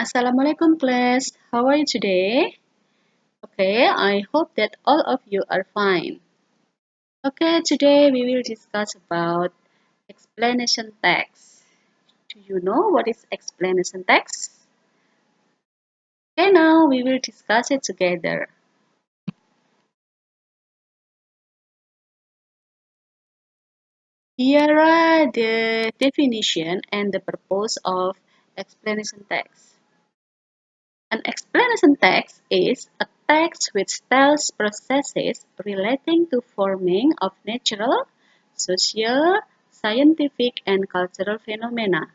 Assalamualaikum class. How are you today? Okay, I hope that all of you are fine. Okay, today we will discuss about explanation text. Do you know what is explanation text? Okay, now we will discuss it together. Here are the definition and the purpose of explanation text. An explanation text is a text which tells processes relating to forming of natural, social, scientific, and cultural phenomena.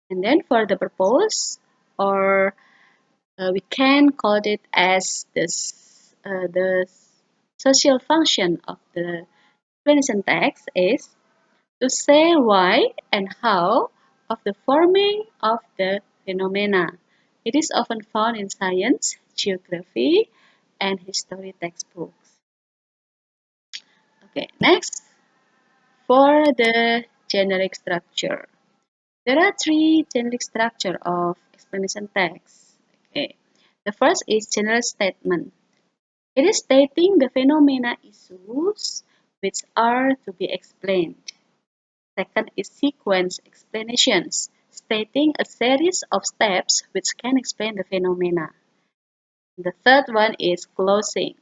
And then for the purpose, or we can call it as the social function of the explanation text is to say why and how of the forming of the phenomena. It is often found in science, geography, and history textbooks. Okay, next, for the generic structure. There are three generic structure of explanation text. Okay. The first is general statement. It is stating the phenomena issues which are to be explained. Second is sequence explanations, stating a series of steps which can explain the phenomena. The third one is closing,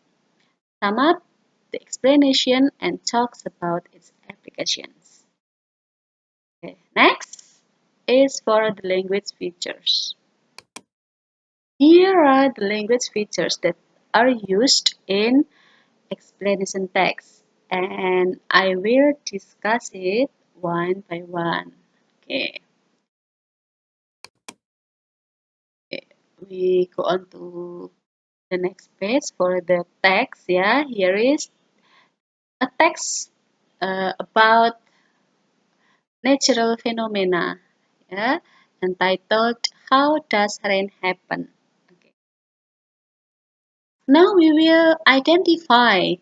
sum up the explanation and talks about its applications. Okay. Next is for the language features. Here are the language features that are used in explanation text, and I will discuss it one by one. Okay. Okay, we go on to the next page for the text. Yeah, here is a text about natural phenomena. Yeah, entitled "How Does Rain Happen?" Okay. Now we will identify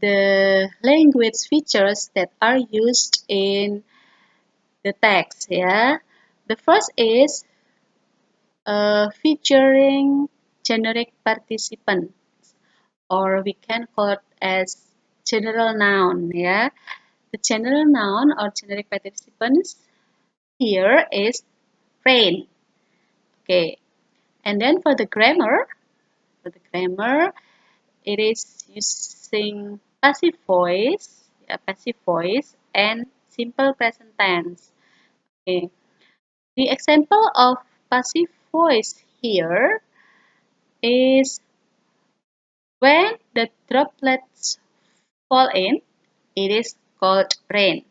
the language features that are used in the text. Yeah, the first is featuring generic participant, or we can call it as general noun. Yeah, the general noun or generic participants here is rain. Okay, and then for the grammar, it is using passive voice and simple present tense. Okay, the example of passive voice here is when the droplets fall in, it is called rain.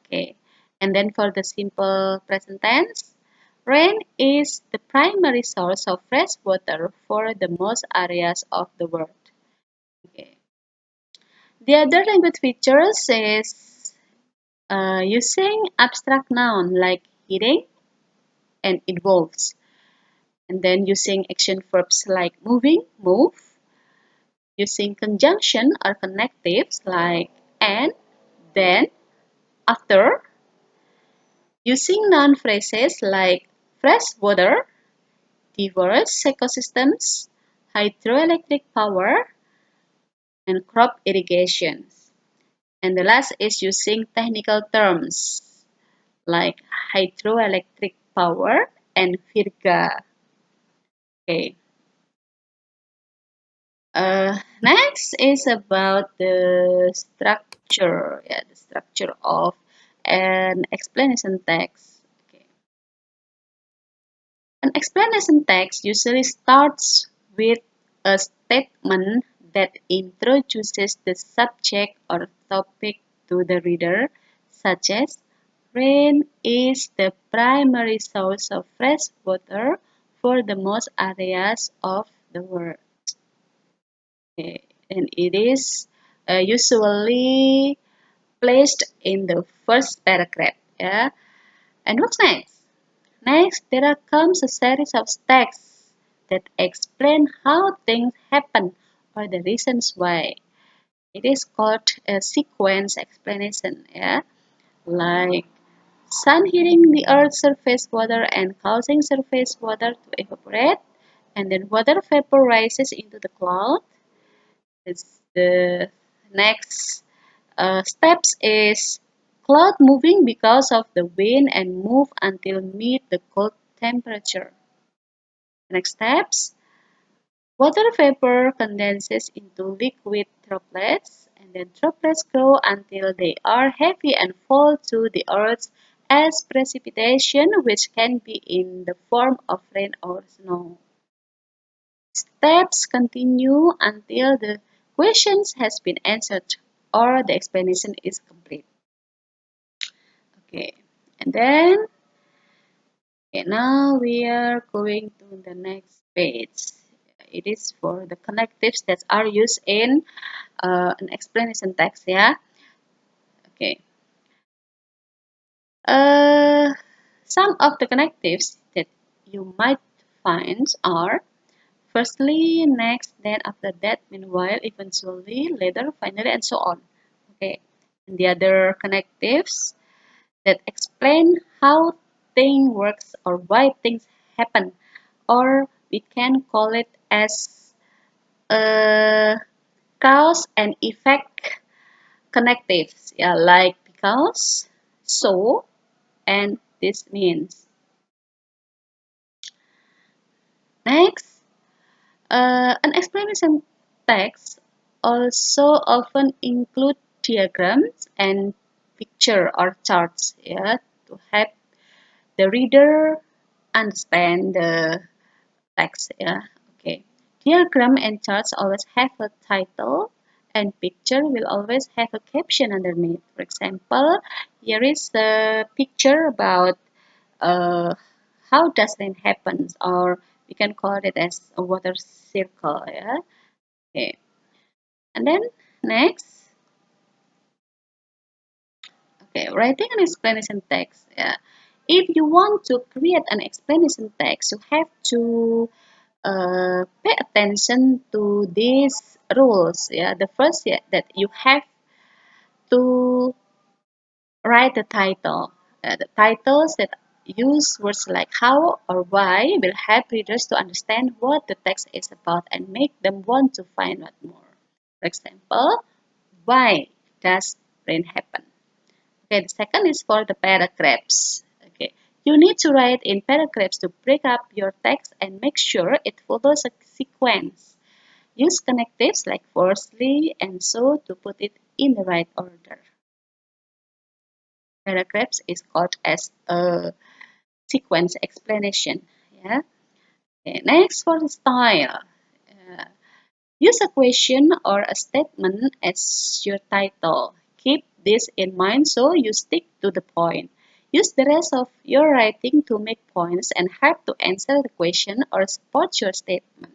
Okay. And then for the simple present tense, rain is the primary source of fresh water for the most areas of the world. Okay. The other language features is using abstract noun like eating and involves, and then using action verbs like moving, move, using conjunction or connectives like and, then, after, using noun phrases like fresh water, diverse ecosystems, hydroelectric power, and crop irrigation. And the last is using technical terms like hydroelectric power and virga. Okay. Next is about the structure, yeah, the structure of an explanation text. Okay. An explanation text usually starts with a statement that introduces the subject or topic to the reader, such as rain is the primary source of fresh water for the most areas of the world. Okay. And it is usually placed in the first paragraph. Yeah. And what's next? Next, there comes a series of texts that explain how things happen or the reasons why. It is called a sequence explanation, yeah, like Sun hitting the Earth's surface water and causing surface water to evaporate, and then water vapor rises into the cloud. It's the next steps is cloud moving because of the wind and move until meet the cold temperature. Next steps, water vapor condenses into liquid droplets, and then droplets grow until they are heavy and fall to the earth as precipitation, which can be in the form of rain or snow. Steps continue until the question has been answered or the explanation is complete. Okay, and then now we are going to the next page. It is for the connectives that are used in an explanation text. Yeah. Okay. Uh, some of the connectives that you might find are firstly, next, then, after that, meanwhile, eventually, later, finally, and so on. Okay. And the other connectives that explain how thing works or why things happen, or we can call it as a cause and effect connectives, yeah, like because, so, and this means. Next, an explanation text also often include diagrams and picture or charts, yeah, to help the reader understand the text. Yeah, okay. Diagram and charts always have a title, and picture will always have a caption underneath. For example, here is a picture about uh, how does rain happens, or we can call it as a water circle. Yeah, okay. And then next, okay, writing an explanation text. Yeah, if you want to create an explanation text, you have to pay attention to these rules. Yeah, the first, yeah, that you have to write the title. The titles that use words like how or why will help readers to understand what the text is about and make them want to find out more. For example, why does rain happen? Okay, the second is for the paragraphs. Okay, you need to write in paragraphs to break up your text and make sure it follows a sequence. Use connectives like firstly and so to put it in the right order. Paragraphs is called as a sequence explanation. Yeah. Okay, next for the style. Uh, Use a question or a statement as your title. Keep this in mind so you stick to the point. Use the rest of your writing to make points and help to answer the question or support your statement.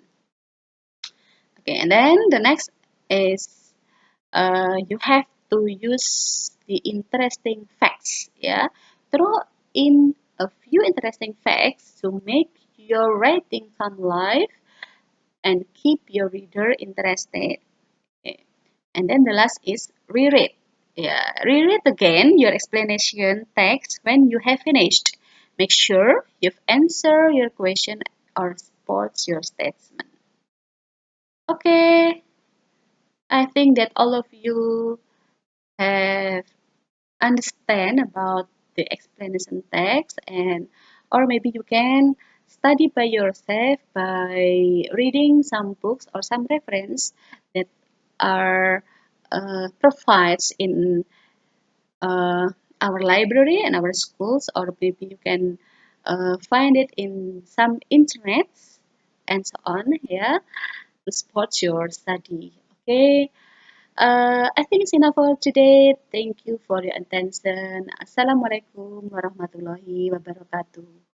Okay, and then the next is you have to use the interesting facts. Yeah, throw in a few interesting facts to make your writing come alive and keep your reader interested. Okay. And then the last is reread. Yeah, reread again your explanation text when you have finished. Make sure you've answered your question or supports your statement. Okay, I think that all of you have understand about the explanation text, and or maybe you can study by yourself by reading some books or some reference that are provides in uh, our library and our schools, or maybe you can find it in some internets and so on, yeah, to support your study. Okay, I think it's enough for today. Thank you for your attention. Assalamualaikum warahmatullahi wabarakatuh.